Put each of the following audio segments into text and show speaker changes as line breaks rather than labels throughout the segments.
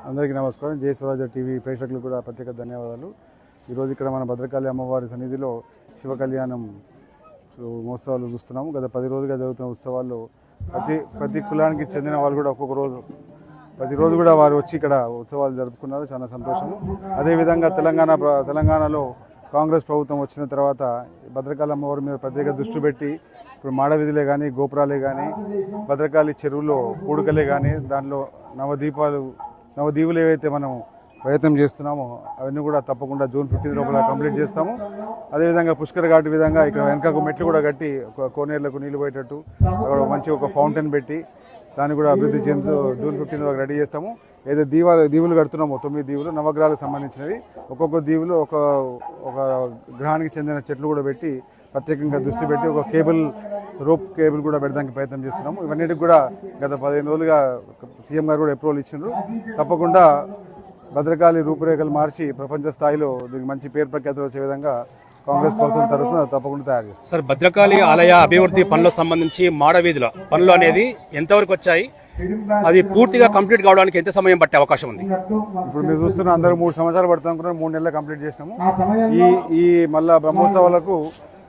అందరికీ నమస్కారం. జై స్వరాజ్య టీవీ ప్రేక్షకులకు కూడా ప్రత్యేక ధన్యవాదాలు. ఈరోజు ఇక్కడ మన భద్రకాళి అమ్మవారి సన్నిధిలో శివ కళ్యాణం మహోత్సవాలు చూస్తున్నాము. గత 10 రోజులుగా జరుగుతున్న ఉత్సవాల్లో ప్రతి కులానికి చెందిన వాళ్ళు కూడా ఒక్కొక్క రోజు ప్రతిరోజు కూడా వారు వచ్చి ఇక్కడ ఉత్సవాలు జరుపుకున్నారు. చాలా సంతోషము. అదేవిధంగా తెలంగాణలో కాంగ్రెస్ ప్రభుత్వం వచ్చిన తర్వాత భద్రకాళి అమ్మవారి మీద ప్రత్యేక దృష్టి పెట్టి ఇప్పుడు మాడవీధులే కానీ, గోపురాలే కానీ, భద్రకాళి చెరువులో పూడికలే కానీ, దానిలో నవదీవులు ఏవైతే మనం ప్రయత్నం చేస్తున్నామో అవన్నీ కూడా తప్పకుండా జూన్ 15 లోపల కంప్లీట్ చేస్తాము. అదేవిధంగా పుష్కర ఘాట్ విధంగా ఇక్కడ వెనకకు మెట్లు కూడా కట్టి కోనేర్లకు నీళ్లు పోయేటట్టు అక్కడ మంచి ఒక ఫౌంటైన్ పెట్టి దాన్ని కూడా అభివృద్ధి చెందు జూన్ 15 వరకు రెడీ చేస్తాము. ఏదో దీవులు కడుతున్నామో 9 దీవులు నవగ్రహాలకు సంబంధించినవి, ఒక్కొక్క దీవులు ఒక గ్రహానికి చెందిన చెట్లు కూడా పెట్టి ప్రత్యేకంగా దృష్టి పెట్టి ఒక రోప్ కేబుల్ కూడా పెట్టడానికి ప్రయత్నం చేస్తున్నాము. ఇవన్నిటికి కూడా గత 15 రోజులుగా సీఎం గారు కూడా అప్రూవల్ ఇచ్చిండ్రు. తప్పకుండా భద్రకాళి రూపురేఖలు మార్చి ప్రపంచ స్థాయిలో దీనికి మంచి పేరు ప్రఖ్యాతులు వచ్చే విధంగా కాంగ్రెస్ ప్రభుత్వం తరఫున తప్పకుండా తయారు చేస్తారు.
సార్, భద్రకాళి ఆలయ అభివృద్ధి పనులకు సంబంధించి మాడవీధుల పనులు అనేది ఎంతవరకు వచ్చాయి? అది పూర్తిగా కంప్లీట్ కావడానికి ఎంత సమయం పట్టే అవకాశం ఉంది?
ఇప్పుడు మీరు చూస్తున్న అందరూ 3 సంవత్సరాలు పడుతుంది అనుకున్నారు. 3 నెలలు కంప్లీట్ చేసినాము. ఈ మళ్ళా బ్రహ్మోత్సవాలకు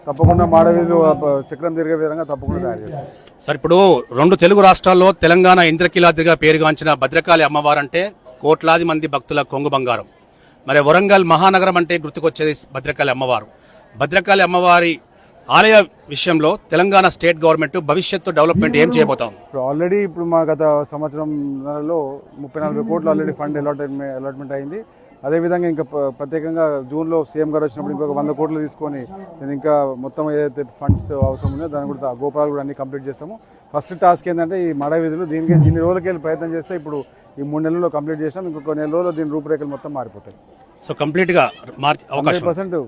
తప్పకుండా మాడవీధులు చక్రం తిరిగే విధంగా తప్పకుండా తయారు చేస్తాం.
సార్, ఇప్పుడు 2 తెలుగు రాష్ట్రాల్లో తెలంగాణ ఇంద్రకీలాద్రిగా పేరుగాంచిన భద్రకాళి అమ్మవారు అంటే కోట్లాది మంది భక్తుల కొంగు బంగారం. మరి వరంగల్ మహానగరం అంటే గుర్తుకొచ్చేది భద్రకాళి అమ్మవారు. భద్రకాళి అమ్మవారి ఆలయ విషయంలో తెలంగాణ స్టేట్ గవర్నమెంట్ భవిష్యత్తు డెవలప్మెంట్ ఏం చేయబోతాం?
ఇప్పుడు మా గత సంవత్సరంలో 30-40 కోట్లు ఆల్రెడీ ఫండ్ అలాట్మెంట్ అయింది. అదేవిధంగా ఇంకా ప్రత్యేకంగా జూన్లో సీఎం గారు వచ్చినప్పుడు ఇంకొక 100 కోట్లు తీసుకొని నేను ఇంకా మొత్తం ఏదైతే ఫండ్స్ అవసరం ఉందో దాన్ని కూడా గోపురాలు కూడా అన్ని కంప్లీట్ చేస్తాము. ఫస్ట్ టాస్క్ ఏంటంటే ఈ మాడవీధులు. దీనికి ఇన్ని రోజులకి వెళ్ళి ప్రయత్నం చేస్తే ఇప్పుడు ఈ 3 నెలల్లో కంప్లీట్ చేస్తాం. ఇంకొక నెల రోజుల్లో దీని రూపురేఖలు మొత్తం మారిపోతాయి.
సో కంప్లీట్గా
100%